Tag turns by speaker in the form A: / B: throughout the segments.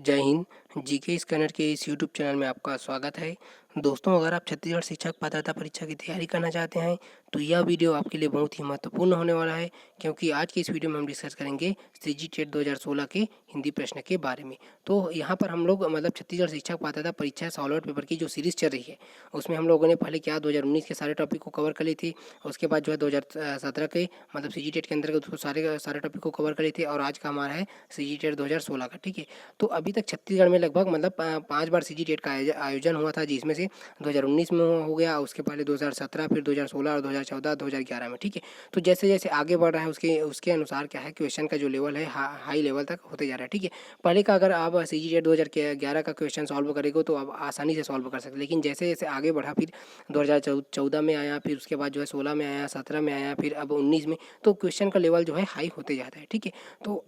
A: जय Hind. GK scanner के इस यूट्यूब चैनल में आपका स्वागत है। दोस्तों, अगर आप छत्तीसगढ़ शिक्षक पात्रता परीक्षा की तैयारी करना चाहते हैं तो यह वीडियो आपके लिए बहुत ही महत्वपूर्ण होने वाला है, क्योंकि आज की इस वीडियो में हम डिस्कस करेंगे सीजी टेट 2016 के हिंदी प्रश्न के बारे में। तो यहाँ पर हम लोग छत्तीसगढ़ शिक्षक पात्रता परीक्षा सॉल्व आउट पेपर की जो सीरीज़ चल रही है उसमें हम लोगों ने पहले क्या 2019 के सारे टॉपिक को कवर कर ली थी। उसके बाद जो है 2017 के सीजी टेट के अंतर्गत उसको सारे टॉपिक को कवर कर ली थी, और आज का हमारा है सीजी टेट 2016 का। ठीक है, तो अभी तक छत्तीसगढ़ में लगभग 5 बार सीजी टेट का आयोजन हुआ था, जिसमें से 2019 में हो गया, उसके पहले 2017, फिर 2016 और 2014, 2011 में। ठीक है, तो जैसे जैसे आगे बढ़ रहा है उसके अनुसार क्या है, क्वेश्चन का जो लेवल है हाई लेवल तक होते जा रहा है। ठीक है, पहले का अगर आप सीजी टेट 2011 का क्वेश्चन सॉल्व करेंगे तो आप आसानी से सॉल्व कर सकते, लेकिन जैसे जैसे आगे बढ़ा, फिर 2014 में आया, फिर उसके बाद जो है 16 में आया, 17 में आया, फिर अब 19 में, तो क्वेश्चन का लेवल जो है हाई होते जाता है। ठीक है, तो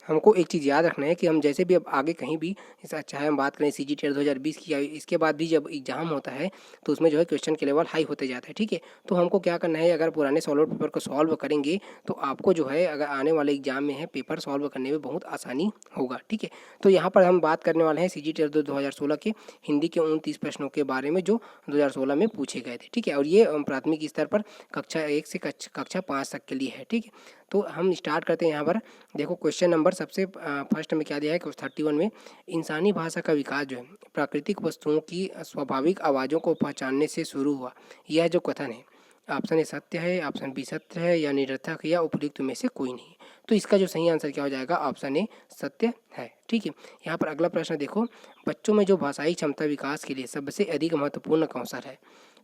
A: हमको एक चीज़ याद रखना है कि हम जैसे भी अब आगे कहीं भी, चाहे हम बात करें सीजी टेट 2020 की, इसके बाद भी जब एग्जाम होता है तो उसमें जो है क्वेश्चन के लेवल हाई होते जाता है। ठीक है, तो हमको क्या करना है, अगर पुराने सॉल्व पेपर को सॉल्व करेंगे तो आपको जो है अगर आने वाले एग्जाम में है पेपर सॉल्व करने में बहुत आसानी होगा। ठीक है, तो यहाँ पर हम बात करने वाले हैं सीजी टेट 2016 के हिंदी के 29 प्रश्नों के बारे में जो 2016 में पूछे गए थे। ठीक है, और ये प्राथमिक स्तर पर कक्षा 1 से कक्षा 5 तक के लिए है। ठीक है, तो हम स्टार्ट करते हैं। यहाँ पर देखो, क्वेश्चन नंबर सबसे फर्स्ट में क्या दिया है, 31 में, इंसानी भाषा का विकास जो है प्राकृतिक वस्तुओं की स्वाभाविक आवाज़ों को पहचानने से शुरू हुआ। यह जो कथन है, ऑप्शन ए सत्य है, ऑप्शन बी सत्य है, या निरर्थक है, या उपयुक्त में से कोई नहीं। तो इसका जो सही आंसर क्या हो जाएगा, ऑप्शन ए सत्य है। ठीक है, यहाँ पर अगला प्रश्न देखो, बच्चों में जो भाषाई क्षमता विकास के लिए सबसे अधिक महत्वपूर्ण कौशल है?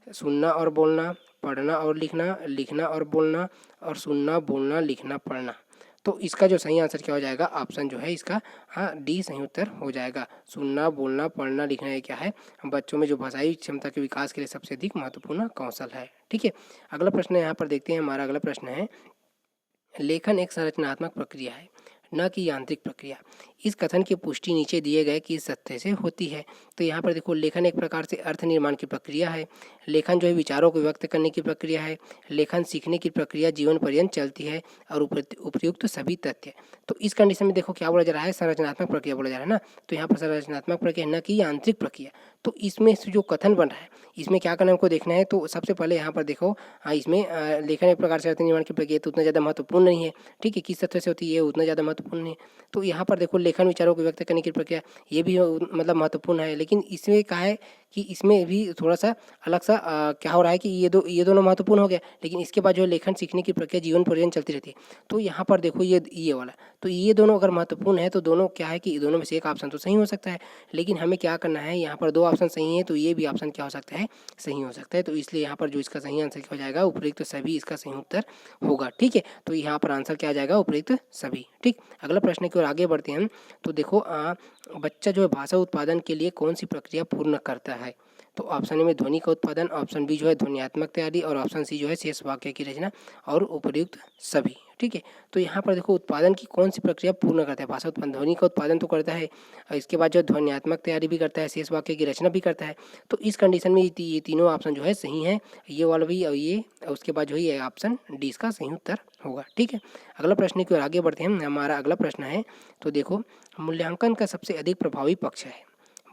A: सुनना और बोलना, पढ़ना और लिखना, लिखना और बोलना, और सुनना, बोलना, लिखना, पढ़ना। तो इसका जो सही आंसर क्या हो जाएगा, ऑप्शन जो है इसका डी सही उत्तर हो जाएगा। सुनना, बोलना, पढ़ना, लिखना, ये क्या है, बच्चों में जो भाषाई क्षमता के विकास के लिए सबसे अधिक महत्वपूर्ण कौशल है। ठीक है, अगला प्रश्न यहाँ पर देखते हैं। हमारा अगला प्रश्न है, लेखन एक संरचनात्मक प्रक्रिया है, न कि यांत्रिक प्रक्रिया। इस कथन की पुष्टि नीचे दिए गए किस तथ्य से होती है? तो यहाँ पर देखो, लेखन एक प्रकार से अर्थ निर्माण की प्रक्रिया है, लेखन जो है विचारों को व्यक्त करने की प्रक्रिया है, लेखन सीखने की प्रक्रिया जीवन पर्यंत चलती है, और उपयुक्त सभी तथ्य। तो इस कंडीशन में देखो क्या बोला जा रहा है, संरचनात्मक प्रक्रिया बोला जा रहा है ना, तो यहाँ पर संरचनात्मक प्रक्रिया न कि यांत्रिक प्रक्रिया। तो इसमें जो कथन बन रहा है, इसमें क्या करना हमको देखना है। तो सबसे पहले यहाँ पर देखो, इसमें लेखन एक प्रकार से अर्थ निर्माण की प्रक्रिया तो उतना ज़्यादा महत्वपूर्ण नहीं है। ठीक है, किस तथ्य से होती है, उतना ज़्यादा महत्वपूर्ण नहीं है। तो यहाँ पर देखो, लेखन विचारों को व्यक्त करने की प्रक्रिया, ये भी महत्वपूर्ण है, लेकिन इसमें क्या है कि इसमें भी थोड़ा सा अलग सा क्या हो रहा है कि ये दोनों महत्वपूर्ण हो गया, लेकिन इसके बाद जो है लेखन सीखने की प्रक्रिया जीवन पर्यंत चलती रहती है। तो यहाँ पर देखो, ये वाला, तो ये दोनों अगर महत्वपूर्ण है तो दोनों क्या है कि दोनों में से एक ऑप्शन तो सही हो सकता है, लेकिन हमें क्या करना है, यहाँ पर दो ऑप्शन सही है, तो ये भी ऑप्शन क्या हो सकता है, सही हो सकता है। तो इसलिए यहाँ पर जो इसका सही आंसर क्या हो जाएगा, उपयुक्त सभी इसका सही उत्तर होगा। ठीक है, तो यहाँ पर आंसर क्या आ जाएगा, उपयुक्त सभी। ठीक, अगला प्रश्न की ओर आगे बढ़ते हैं। तो देखो, बच्चा जो है भाषा उत्पादन के लिए कौन सी प्रक्रिया पूर्ण करता है? तो ऑप्शन ए में ध्वनि का उत्पादन, ऑप्शन बी जो है ध्वन्यात्मक तैयारी, और ऑप्शन सी जो है शेष वाक्य की रचना, और उपयुक्त सभी। ठीक है, तो यहाँ पर देखो, उत्पादन की कौन सी प्रक्रिया पूर्ण करता है? भाषा उत्पादन, ध्वनि का उत्पादन तो करता है, और इसके बाद जो ध्वन्यात्मक तैयारी भी करता है, शेष वाक्य की रचना भी करता है। तो इस कंडीशन में ये तीनों ऑप्शन जो है सही है, ये वाला भी और ये, उसके बाद जो है ये ऑप्शन डी इसका सही उत्तर होगा। ठीक है, अगला प्रश्न की ओर आगे बढ़ते हैं। हमारा अगला प्रश्न है, तो देखो, मूल्यांकन का सबसे अधिक प्रभावी पक्ष है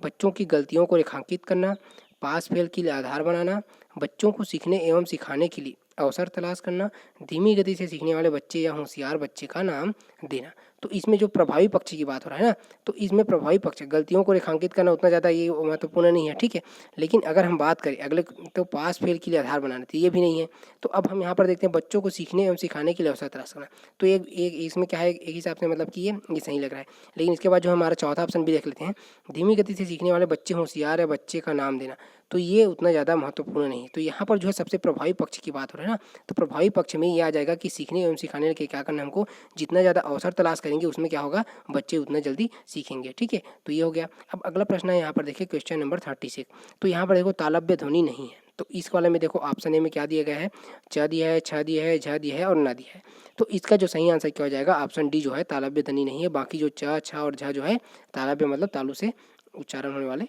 A: बच्चों की गलतियों को रेखांकित करना, पास फेल के लिए आधार बनाना, बच्चों को सीखने एवं सिखाने के लिए अवसर तलाश करना, धीमी गति से सीखने वाले बच्चे या होशियार बच्चे का नाम देना। तो इसमें जो प्रभावी पक्ष की बात हो रहा है ना, तो इसमें प्रभावी पक्ष, गलतियों को रेखांकित करना उतना ज़्यादा ये महत्वपूर्ण नहीं है। ठीक है, लेकिन अगर हम बात करें अगले, तो पास फेल के लिए आधार बनाना, तो ये भी नहीं है। तो अब हम यहाँ पर देखते हैं, बच्चों को सीखने एवं सिखाने के लिए अवसर तलाश करना, तो एक इसमें क्या है, एक हिसाब से कि ये सही लग रहा है। लेकिन इसके बाद जो हमारा चौथा ऑप्शन भी देख लेते हैं, धीमी गति से सीखने वाले बच्चे होशियार है बच्चे का नाम देना, तो ये उतना ज़्यादा महत्वपूर्ण नहीं है। तो यहाँ पर जो है सबसे प्रभावी पक्ष की बात हो रही है ना, तो प्रभावी पक्ष में ये आ जाएगा कि सीखने एवं सिखाने के क्या करना, हमको जितना ज़्यादा अवसर तलाश करेंगे उसमें क्या होगा, बच्चे उतना जल्दी सीखेंगे। ठीक है, तो ये हो गया। अब अगला प्रश्न है, यहाँ पर देखिए क्वेश्चन नंबर 36। तो यहाँ पर देखो, तालव्य ध्वनि नहीं है, तो इस वाले में देखो ऑप्शन ए में क्या दिया गया है, च दिया है, छ दिया है, झ दिया है, और न दिया है। तो इसका जो सही आंसर क्या हो जाएगा, ऑप्शन डी जो है तालव्य ध्वनि नहीं है। बाकी जो च, छ और झ जो है तालव्य तालु से उच्चारण होने वाले,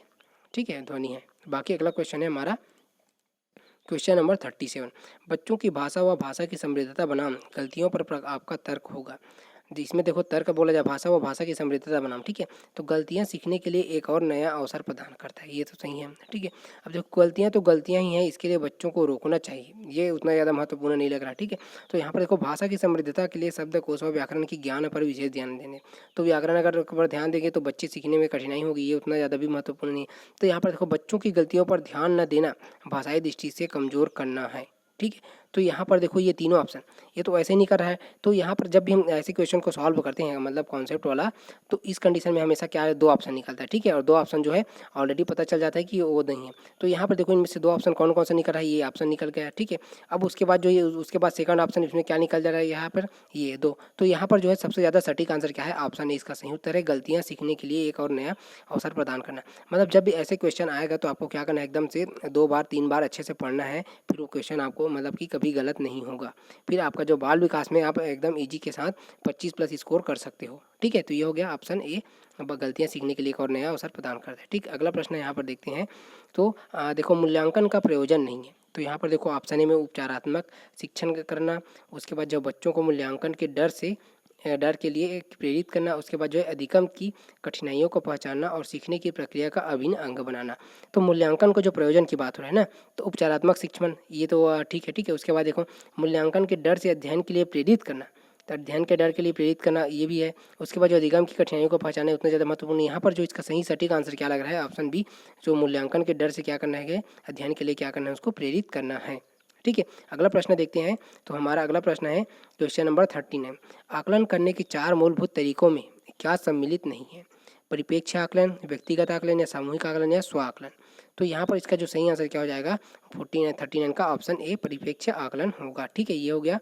A: ठीक है, ध्वनि है। बाकी अगला क्वेश्चन है हमारा क्वेश्चन नंबर 37। बच्चों की भाषा व भाषा की समृद्धता बनाम गलतियों पर आपका तर्क होगा। जिसमें देखो तर्क बोला जाए भाषा, वो भाषा की समृद्धता बनाम, ठीक है। तो गलतियाँ सीखने के लिए एक और नया अवसर प्रदान करता है, ये तो सही है, ठीक है। अब देखो गलतियाँ तो गलतियाँ ही हैं, इसके लिए बच्चों को रोकना चाहिए, ये उतना ज़्यादा महत्वपूर्ण नहीं लग रहा, ठीक है। तो यहाँ पर देखो भाषा की समृद्धता के लिए शब्दकोश और व्याकरण की ज्ञान पर विशेष ध्यान देने, तो व्याकरण अगर पर ध्यान देंगे तो बच्चे सीखने में कठिनाई होगी, ये उतना ज़्यादा भी महत्वपूर्ण नहीं है। तो यहाँ पर देखो बच्चों की गलतियों पर ध्यान न देना भाषाई दृष्टि से कमजोर करना है, ठीक है। तो यहाँ पर देखो ये तीनों ऑप्शन, ये तो ऐसे नहीं कर रहा है। तो यहाँ पर जब भी हम ऐसे क्वेश्चन को सॉल्व करते हैं, मतलब कॉन्सेप्ट वाला, तो इस कंडीशन में हमेशा क्या है, दो ऑप्शन निकलता है, ठीक है। और दो ऑप्शन जो है ऑलरेडी पता चल जाता है कि वो नहीं है। तो यहाँ पर देखो इनमें से दो ऑप्शन कौन कौन सा निकल रहा है, ये ऑप्शन निकल गया, ठीक है। अब उसके बाद जो ये उसके बाद सेकंड ऑप्शन इसमें क्या निकल जा रहा है यहाँ पर, ये दो। तो यहाँ पर जो है सबसे ज़्यादा सटीक आंसर क्या है, ऑप्शन ए इसका सही उत्तर है, गलतियाँ सीखने के लिए एक और नया अवसर प्रदान करना। मतलब जब भी ऐसे क्वेश्चन आएगा तो आपको क्या करना है, एकदम से 2 बार 3 बार अच्छे से पढ़ना है, फिर वो क्वेश्चन आपको मतलब कि कभी गलत नहीं होगा। फिर आपका जो बाल विकास में आप एकदम इजी के साथ 25+ स्कोर कर सकते हो, ठीक है। तो ये हो गया ऑप्शन ए, गलतियाँ सीखने के लिए एक और नया अवसर प्रदान करता है, ठीक। अगला प्रश्न यहाँ पर देखते हैं। तो देखो मूल्यांकन का प्रयोजन नहीं है, तो यहाँ पर देखो ऑप्शन ए में उपचारात्मक शिक्षण करना, उसके बाद जो बच्चों को मूल्यांकन के डर के लिए प्रेरित करना, उसके बाद जो है अधिगम की कठिनाइयों को पहचानना और सीखने की प्रक्रिया का अभिन्न अंग बनाना। तो मूल्यांकन को जो प्रयोजन की बात हो रही है ना, तो उपचारात्मक शिक्षण ये तो ठीक है, ठीक है। उसके बाद देखो मूल्यांकन के डर से अध्ययन के लिए प्रेरित करना, तो अध्ययन के डर के लिए प्रेरित करना ये भी है। उसके बाद जो अधिगम की कठिनाइयों को पहचानना उतना ज़्यादा महत्वपूर्ण नहीं। यहाँ पर जो इसका सही सटीक आंसर क्या लग रहा है, ऑप्शन बी, जो मूल्यांकन के डर से क्या करना है, अध्ययन के लिए क्या करना है, उसको प्रेरित करना है, ठीक है। अगला प्रश्न देखते हैं। तो हमारा अगला प्रश्न है क्वेश्चन नंबर 39। आकलन करने के 4 मूलभूत तरीकों में क्या सम्मिलित नहीं है, परिप्रेक्ष्य आकलन, व्यक्तिगत आकलन या सामूहिक आकलन या स्व आकलन। तो यहाँ पर इसका जो सही आंसर क्या हो जाएगा, 39 का ऑप्शन ए परिप्रेक्ष्य आकलन होगा, ठीक है। ये हो गया।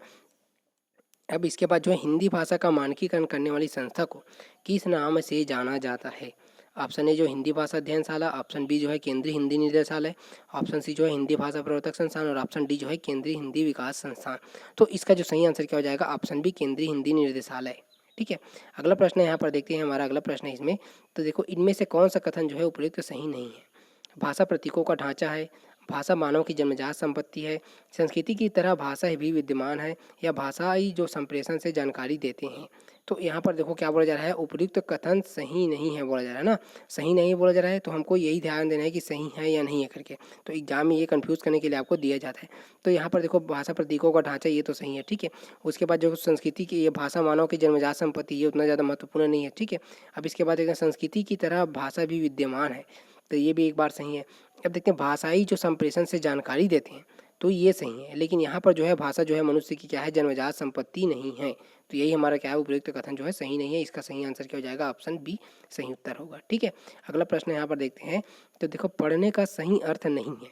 A: अब इसके बाद जो है हिंदी भाषा का मानकीकरण करने वाली संस्था को किस नाम से जाना जाता है। ऑप्शन ए जो हिंदी भाषा अध्ययनशाला, ऑप्शन बी जो है केंद्रीय हिंदी निदेशालय, ऑप्शन सी जो है हिंदी भाषा प्रवर्तक संस्थान और ऑप्शन डी जो है केंद्रीय हिंदी विकास संस्थान। तो इसका जो सही आंसर क्या हो जाएगा, ऑप्शन बी केंद्रीय हिंदी निर्देशालय, ठीक है। अगला प्रश्न यहाँ पर देखते हैं, हमारा अगला प्रश्न है इसमें। तो देखो इनमें से कौन सा कथन जो है उपयुक्त सही नहीं है। भाषा प्रतीकों का ढांचा है, भाषा मानव की जन्मजात संपत्ति है, संस्कृति की तरह भाषा भी विद्यमान है, या भाषाई जो संप्रेषण से जानकारी देते हैं। तो यहाँ पर देखो क्या बोला जा रहा है, उपयुक्त कथन सही नहीं है बोला जा रहा है ना, सही नहीं बोला जा रहा है। तो हमको यही ध्यान देना है कि सही है या नहीं है करके, तो एग्जाम में ये कंफ्यूज करने के लिए आपको दिया जाता है। तो यहाँ पर देखो भाषा प्रतीकों का ढांचा ये तो सही है, ठीक है। उसके बाद जो संस्कृति की ये भाषा मानव की जन्मजात संपत्ति, ये उतना ज़्यादा महत्वपूर्ण नहीं है, ठीक है। अब इसके बाद देखते हैं संस्कृति की तरह भाषा भी विद्यमान है, तो ये भी एक बार सही है। अब देखते हैं भाषाई जो संप्रेषण से जानकारी देते हैं, तो ये सही है। लेकिन यहाँ पर जो है भाषा जो है मनुष्य की क्या है, जन्मजात संपत्ति नहीं है। तो यही हमारा क्या है, उपयुक्त कथन जो है सही नहीं है। इसका सही आंसर क्या हो जाएगा, ऑप्शन बी सही उत्तर होगा, ठीक है। अगला प्रश्न यहाँ पर देखते हैं। तो देखो पढ़ने का सही अर्थ नहीं है,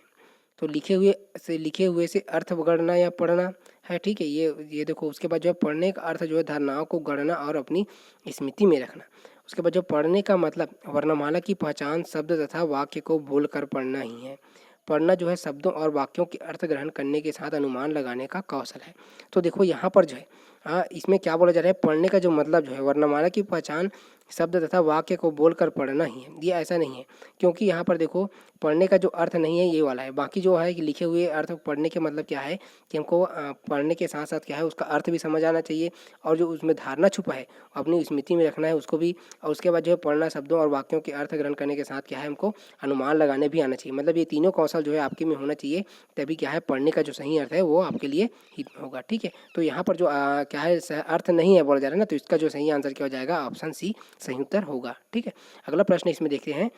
A: तो लिखे हुए से अर्थ गढ़ना या पढ़ना है, ठीक है। ये देखो उसके बाद जो है पढ़ने का अर्थ जो है धारणाओं को गढ़ना और अपनी स्मृति में रखना। उसके बाद जो पढ़ने का मतलब वर्णमाला की पहचान शब्द तथा वाक्य को बोलकर पढ़ना ही है। पढ़ना जो है शब्दों और वाक्यों के अर्थ ग्रहण करने के साथ अनुमान लगाने का कौशल है। तो देखो यहाँ पर जो है इसमें क्या बोला जा रहा है, पढ़ने का जो मतलब जो है वर्णमाला की पहचान शब्द तथा वाक्य को बोलकर पढ़ना ही है, ये ऐसा नहीं है। क्योंकि यहाँ पर देखो पढ़ने का जो अर्थ नहीं है ये वाला है, बाकी जो है कि लिखे हुए अर्थ पढ़ने के मतलब क्या है कि हमको पढ़ने के साथ साथ क्या है उसका अर्थ भी समझ आना चाहिए, और जो उसमें धारणा छुपा है अपनी स्मृति में रखना है उसको भी। और उसके बाद जो है पढ़ना शब्दों और वाक्यों के अर्थ ग्रहण करने के साथ क्या है हमको अनुमान लगाने भी आना चाहिए। मतलब ये तीनों कौशल जो है आपके में होना चाहिए, तभी क्या है पढ़ने का जो सही अर्थ है वो आपके लिए ही होगा, ठीक है। तो यहाँ पर जो क्या है अर्थ नहीं है बोला जा रहा है ना, तो इसका जो सही आंसर क्या हो जाएगा, ऑप्शन सी सही उत्तर होगा, ठीक है। अगला प्रश्न इसमें देखते हैं।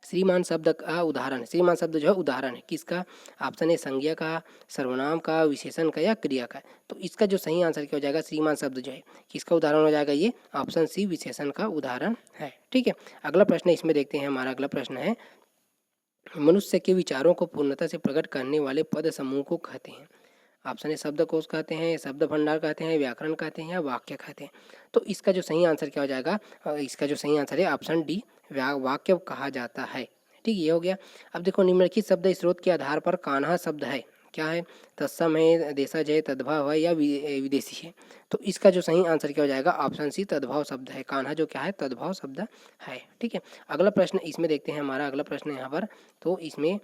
A: श्रीमान शब्द का उदाहरण, श्रीमान शब्द जो है उदाहरण है किसका, ऑप्शन ए संज्ञा का, सर्वनाम का, विशेषण का या क्रिया का। तो इसका जो सही आंसर क्या हो जाएगा, श्रीमान शब्द जो है किसका उदाहरण हो जाएगा, ये ऑप्शन सी विशेषण का उदाहरण है, ठीक है। अगला प्रश्न इसमें देखते हैं। हमारा अगला प्रश्न है मनुष्य के विचारों को पूर्णता से प्रकट करने वाले पद समूह को कहते हैं। ऑप्शन ए शब्दकोश कहते हैं, शब्द भंडार कहते हैं, व्याकरण कहते हैं या वाक्य कहते हैं। तो इसका जो सही आंसर क्या हो जाएगा, इसका जो सही आंसर है ऑप्शन डी वाक्य कहा जाता है, ठीक, ये हो गया। अब देखो निम्नलिखित शब्द स्रोत के आधार पर कान्हा शब्द है, क्या है, तत्सम है, देशज है, तद्भव है या विदेशी है। तो इसका जो सही आंसर क्या हो जाएगा, ऑप्शन सी तद्भव शब्द है। कान्हा जो क्या है, तद्भव शब्द है, ठीक है। अगला प्रश्न इसमें देखते हैं। हमारा अगला प्रश्न यहाँ पर, तो इसमें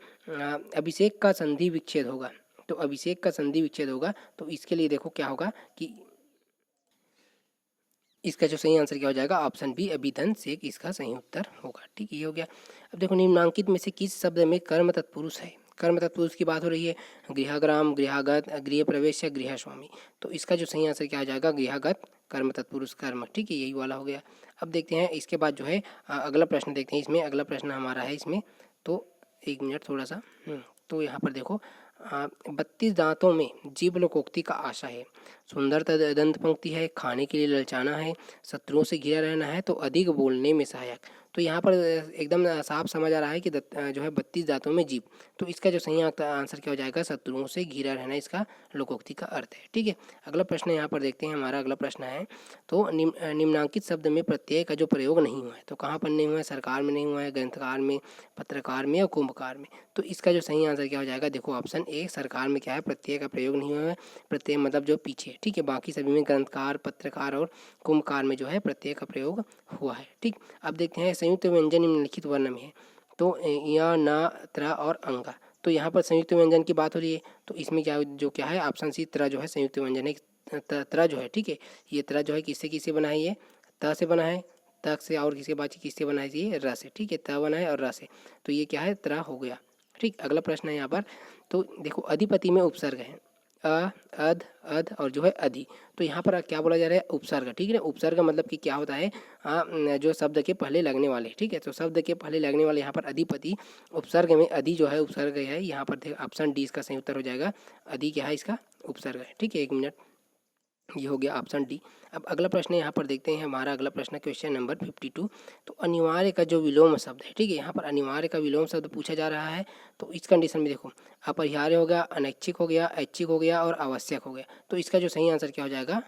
A: अभिषेक का संधि विच्छेद होगा। तो अभिषेक का संधि विच्छेद होगा, तो इसके लिए देखो क्या होगा कि इसका जो सही आंसर क्या हो जाएगा ऑप्शन बी अभिधन सेक इसका सही उत्तर होगा। ठीक है, ये हो गया। अब देखो निम्नांकित में से किस शब्द में कर्म तत्पुरुष है। कर्म तत्पुरुष की बात हो रही है, गृहग्राम, गृहागत, गृह प्रवेश या गृह स्वामी। तो इसका जो सही आंसर क्या हो जाएगा गृहागत कर्म तत्पुरुष कर्म। ठीक है, यही वाला हो गया। अब देखते हैं इसके बाद जो है अगला प्रश्न देखते हैं। इसमें अगला प्रश्न हमारा है इसमें, तो एक मिनट थोड़ा सा। तो यहाँ पर देखो 32 दांतों में जीव लोकोक्ति का आशा है, सुंदर दंत पंक्ति है, खाने के लिए ललचाना है, शत्रुओं से घिरा रहना है, तो अधिक बोलने में सहायक। तो यहाँ पर एकदम साफ समझ आ रहा है कि जो है 32 दांतों में जीव। तो इसका जो सही आंसर क्या हो जाएगा शत्रुओं से घिरा रहना, इसका लोकोक्ति का अर्थ है। ठीक है, अगला प्रश्न यहाँ पर देखते हैं। हमारा अगला प्रश्न है, तो निम्नांकित शब्द में प्रत्यय का जो प्रयोग नहीं हुआ है, तो कहाँ पर नहीं हुआ है, सरकार में नहीं हुआ है, ग्रंथकार में, पत्रकार में या कुंभकार में। तो इसका जो सही आंसर क्या हो जाएगा, देखो ऑप्शन ए सरकार में क्या है प्रत्यय का प्रयोग नहीं हुआ है। प्रत्यय मतलब जो पीछे। ठीक है, बाकी सभी में ग्रंथकार, पत्रकार और कुंभकार में जो है प्रत्यय का प्रयोग हुआ है। ठीक, अब देखते हैं संयुक्त व्यंजन निम्नलिखित वर्ण में है, तो या, ना, त्रा और अंगा। तो यहाँ पर संयुक्त व्यंजन की बात हो रही है, तो इसमें क्या है ऑप्शन सी त्रा जो है संयुक्त व्यंजन है। त्रा जो है, ठीक है, ये त्रा जो है किससे बना है, ये त से बना है, तक से, और किसके बाद किससे बना है, ये र से। ठीक है, त बना है और र से, तो ये क्या है त्रा हो गया। ठीक, अगला प्रश्न है यहाँ पर, तो देखो अधिपति में उपसर्ग है अ, अध, अध और जो है अधि। तो यहाँ पर क्या बोला जा रहा है उपसर्ग। ठीक है ना, उपसर्ग मतलब कि क्या होता है जो शब्द के पहले लगने वाले। ठीक है, तो शब्द के पहले लगने वाले यहाँ पर अधिपति, उपसर्ग में अधि जो है उपसर्ग है। यहाँ पर ऑप्शन डी इसका सही उत्तर हो जाएगा, अधि क्या है इसका उपसर्ग है। ठीक है, एक मिनट, ये हो गया ऑप्शन डी। अब अगला प्रश्न यहाँ पर देखते हैं। हमारा अगला प्रश्न क्वेश्चन नंबर 52। तो अनिवार्य का जो विलोम शब्द है, ठीक है, यहाँ पर अनिवार्य का विलोम शब्द पूछा जा रहा है। तो इस कंडीशन में देखो अपरिहार्य हो गया, अनैच्छिक हो गया, ऐच्छिक हो गया और आवश्यक हो गया। तो इसका जो सही आंसर क्या हो जाएगा,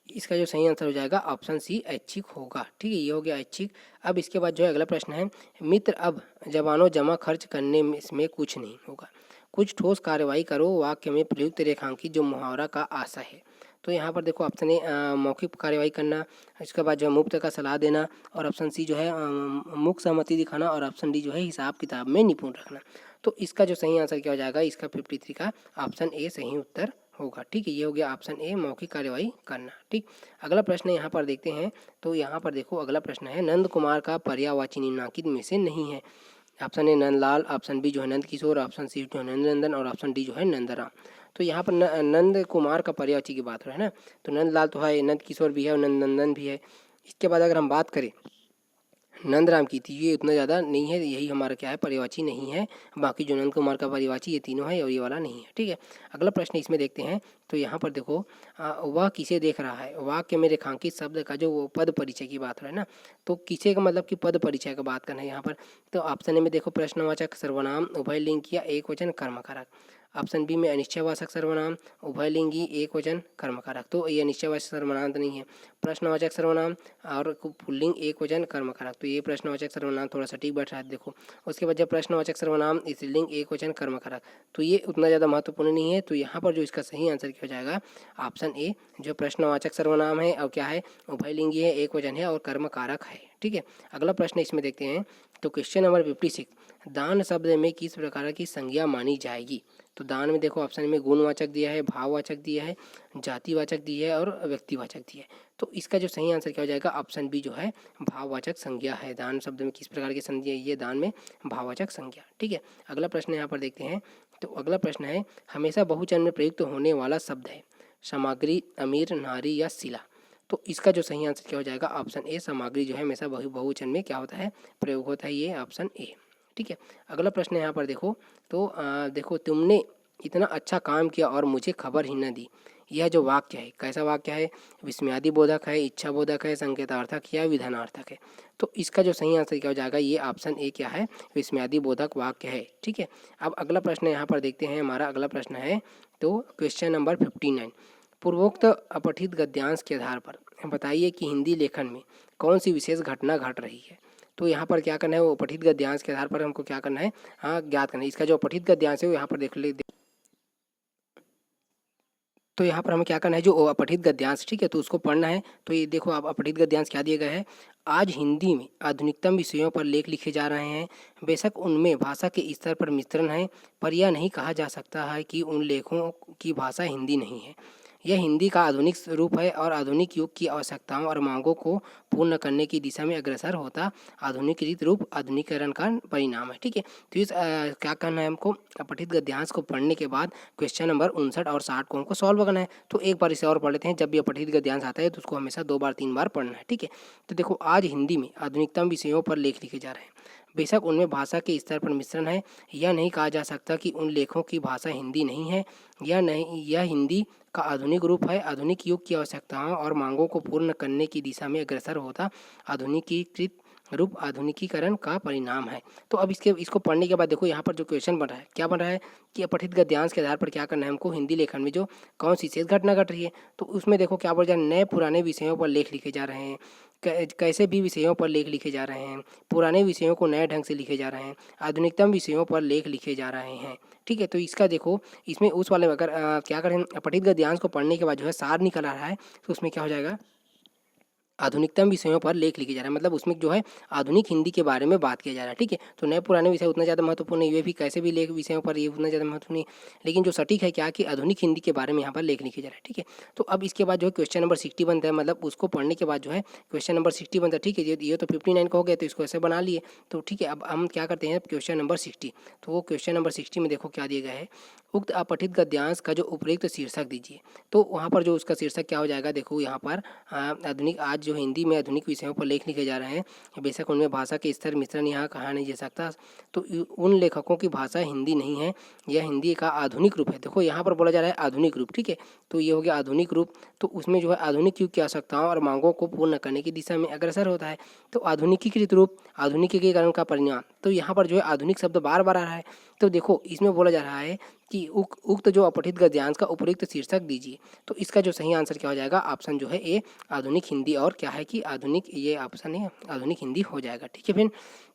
A: इसका जो सही आंसर हो जाएगा ऑप्शन सी ऐच्छिक होगा। ठीक है, ये हो गया ऐच्छिक। अब इसके बाद जो है अगला प्रश्न है, मित्र अब जवानों जमा खर्च करने में इसमें कुछ नहीं होगा, कुछ ठोस कार्रवाई करो, वाक्य में प्रयुक्त रेखांकित जो मुहावरा का आशा है। तो यहाँ पर देखो ऑप्शन ए मौखिक कार्रवाई करना, इसके बाद जो है मुफ्त का सलाह देना, और ऑप्शन सी जो है मुख्य सहमति दिखाना, और ऑप्शन डी जो है हिसाब किताब में निपुण रखना। तो इसका जो सही आंसर क्या हो जाएगा, इसका 53 का ऑप्शन ए सही उत्तर होगा। ठीक है, ये हो गया ऑप्शन ए मौखिक कार्यवाही करना। ठीक, अगला प्रश्न यहाँ पर देखते हैं। तो यहाँ पर देखो अगला प्रश्न है, नंद कुमार का पर्यायवाची निम्नलिखित में से नहीं है। Option A Nandlal, option B जो है नंद किशोर, ऑप्शन सी जो है नंदनंदन और ऑप्शन डी जो है नंदराम। तो यहाँ पर नंद कुमार का पर्यायवाची की बात हो रही है ना, तो नंदलाल तो है, नंद किशोर भी है और नंदनंदन भी है। इसके बाद अगर हम बात करें नंदराम की, थी ये उतना ज़्यादा नहीं है, यही हमारा क्या है पर्यायवाची नहीं है। बाकी जो नंद कुमार का पर्यायवाची ये तीनों है और ये वाला नहीं है। ठीक है, अगला प्रश्न इसमें देखते हैं। तो यहाँ पर देखो वह किसे देख रहा है, वाक्य में रेखांकित शब्द का जो पद परिचय की बात हो रहा है ना, तो किसे का मतलब कि पद परिचय का बात करना है यहाँ पर। तो ऑप्शन ए में देखो प्रश्नवाचक सर्वनाम, उभयलिंग या एक वचन कर्मकारक। ऑप्शन बी में अनिश्चयवाचक सर्वनाम, उभयलिंगी, एक वचन कर्मकारक। तो ये अनिश्चयवाचक सर्वनाम तो नहीं है, प्रश्नवाचक सर्वनाम और पुल्लिंग एक वचन कर्मकारक। तो ये प्रश्नवाचक सर्वनाम थोड़ा सटीक बैठ रहा है देखो। उसके बाद जब प्रश्नवाचक सर्वनाम स्त्रीलिंग एक वचन कर्मकारक, तो ये उतना ज़्यादा महत्वपूर्ण नहीं है। तो यहाँ पर जो इसका सही आंसर क्या हो जाएगा ऑप्शन ए, जो प्रश्नवाचक सर्वनाम है और क्या है उभयलिंगी है, एक वचन है और कर्मकारक है। ठीक है, अगला प्रश्न इसमें देखते हैं। तो क्वेश्चन नंबर 56, दान शब्द में किस प्रकार की संज्ञा मानी जाएगी। तो दान में देखो ऑप्शन में गुणवाचक दिया है, भाववाचक दिया है, जातिवाचक दिया है और व्यक्तिवाचक दिया है। तो इसका जो सही आंसर क्या हो जाएगा ऑप्शन बी जो है भाववाचक संज्ञा है। दान शब्द में किस प्रकार की संज्ञा, ये दान में भाववाचक संज्ञा। ठीक है, अगला प्रश्न यहाँ पर देखते हैं। तो अगला प्रश्न है, हमेशा बहुवचन में प्रयुक्त होने वाला शब्द है, सामग्री, अमीर, नारी या शिला। तो इसका जो सही आंसर क्या हो जाएगा ऑप्शन ए, सामग्री जो है हमेशा बहुवचन में क्या होता है प्रयोग होता है, ये ऑप्शन ए। ठीक है, अगला प्रश्न यहाँ पर देखो। तो देखो तुमने इतना अच्छा काम किया और मुझे खबर ही न दी। यह जो वाक्य है कैसा वाक्य है, विस्मयादि बोधक है, इच्छा बोधक है, संकेतार्थक या विधानार्थक है। तो इसका जो सही आंसर क्या हो जाएगा, ये ऑप्शन ए क्या है विस्मयादि बोधक वाक्य है। ठीक है, अब अगला प्रश्न यहाँ पर देखते हैं। हमारा अगला प्रश्न है तो क्वेश्चन नंबर 59, पूर्वोक्त अपठित गद्यांश के आधार पर बताइए कि हिंदी लेखन में कौन सी विशेष घटना घट रही है। तो यहाँ पर क्या करना है, वो अपठित गद्यांश के आधार पर हमको क्या करना है, ज्ञात करना है। इसका जो अपठित गद्यांश है वो यहाँ पर देख ले। तो यहाँ पर हमें क्या करना है, जो अपठित गद्यांश, ठीक है, तो उसको पढ़ना है। तो ये देखो आप अपठित गद्यांश क्या दिया गया है, आज हिंदी में आधुनिकतम विषयों पर लेख लिखे जा रहे हैं। बेशक उनमें भाषा के स्तर पर मिश्रण है, पर यह नहीं कहा जा सकता है कि उन लेखों की भाषा हिंदी नहीं है। यह हिंदी का आधुनिक रूप है और आधुनिक युग की आवश्यकताओं और मांगों को पूर्ण करने की दिशा में अग्रसर होता आधुनिकीकृत रूप आधुनिकीकरण का परिणाम है। ठीक है, तो इस क्या करना है हमको, पठित गद्यांश को पढ़ने के बाद क्वेश्चन नंबर 59 और 60 को हमको सॉल्व करना है। तो एक बार इसे और पढ़ लेते हैं। जब भी पठित गद्यांश आता है तो उसको हमेशा 2 बार 3 बार पढ़ना है। ठीक है, तो देखो आज हिंदी में आधुनिकतम विषयों पर लेख लिखे जा रहे हैं। बेशक उनमें भाषा के स्तर पर मिश्रण है। यह नहीं कहा जा सकता कि उन लेखों की भाषा हिंदी नहीं है, यह हिंदी का आधुनिक रूप है। आधुनिक युग की आवश्यकताओं और मांगों को पूर्ण करने की दिशा में अग्रसर होता आधुनिकीकृत रूप आधुनिकीकरण का परिणाम है। तो अब इसको पढ़ने के बाद देखो यहाँ पर जो क्वेश्चन बन रहा है, क्या बन रहा है कि अपठित गद्यांश के आधार पर क्या करना है हमको, हिंदी लेखन में जो कौन सी विशेष घटना घट रही है। तो उसमें देखो क्या बोल रहा है, नए पुराने विषयों पर लेख लिखे जा रहे हैं। कैसे भी विषयों पर लेख लिखे जा रहे हैं, पुराने विषयों को नए ढंग से लिखे जा रहे हैं, आधुनिकतम विषयों पर लेख लिखे जा रहे हैं। ठीक है, तो इसका देखो इसमें उस वाले अगर क्या करें, अपठित गद्यांश को पढ़ने के बाद जो है सार निकल आ रहा है, तो उसमें क्या हो जाएगा, आधुनिकतम विषयों पर लेख लिखे जा रहा है। मतलब उसमें जो है आधुनिक हिंदी के बारे में बात किया जा रहा है। ठीक है, तो नए पुराने विषय उतना ज़्यादा महत्वपूर्ण नहीं, ये भी कैसे भी लेख विषयों पर ये उतना ज़्यादा महत्वपूर्ण नहीं, लेकिन जो सटीक है क्या कि आधुनिक हिंदी के बारे में यहाँ पर लेख लिखे जा रहा है। ठीक है, तो अब इसके बाद जो है क्वेश्चन नंबर 60 बनता है, मतलब उसको पढ़ने के बाद जो है क्वेश्चन नंबर 60 बनता है। ठीक है, ये तो 59 का हो गया, तो इसको ऐसे बना लिए। तो ठीक है, अब हम क्या करते हैं क्वेश्चन नंबर 60। तो वो क्वेश्चन नंबर 60 में देखो क्या दिया गया है, उक्त अपठित गद्यांश का जो उपयुक्त शीर्षक दीजिए। तो वहाँ पर जो उसका शीर्षक क्या हो जाएगा, देखो यहाँ पर आधुनिक आज जो हिंदी में आधुनिक विषयों पर लेख लिखे जा रहे हैं, बेशक उनमें भाषा के स्तर मिश्रण यहाँ कहा नहीं जा सकता। तो उन लेखकों की भाषा हिंदी नहीं है, यह हिंदी का आधुनिक रूप है। देखो यहाँ पर बोला जा रहा है आधुनिक रूप। ठीक है, तो ये हो गया आधुनिक रूप। तो उसमें जो है आधुनिक युग की आवश्यकताओं और मांगों को पूर्ण करने की दिशा में अग्रसर होता है। तो आधुनिकीकृत रूप आधुनिकीकरण का परिणाम, तो यहाँ पर जो है आधुनिक शब्द बार बार आ रहा है। तो देखो इसमें बोला जा रहा है कि उक्त जो अपठित गद्यांश का उपयुक्त शीर्षक दीजिए। तो इसका जो सही आंसर क्या हो जाएगा, ऑप्शन जो है ए आधुनिक हिंदी, और क्या है कि आधुनिक, ये ऑप्शन है आधुनिक हिंदी हो जाएगा। ठीक है फ्रेंड,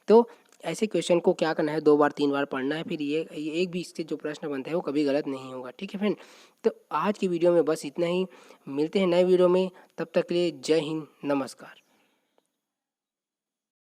A: तो ऐसे क्वेश्चन को क्या करना है, 2 बार 3 बार पढ़ना है, फिर ये एक भी इसके जो प्रश्न बनते हैं वो कभी गलत नहीं होगा। ठीक है फ्रेंड, तो आज की वीडियो में बस इतना ही। मिलते हैं नए वीडियो में, तब तक के लिए जय हिंद, नमस्कार।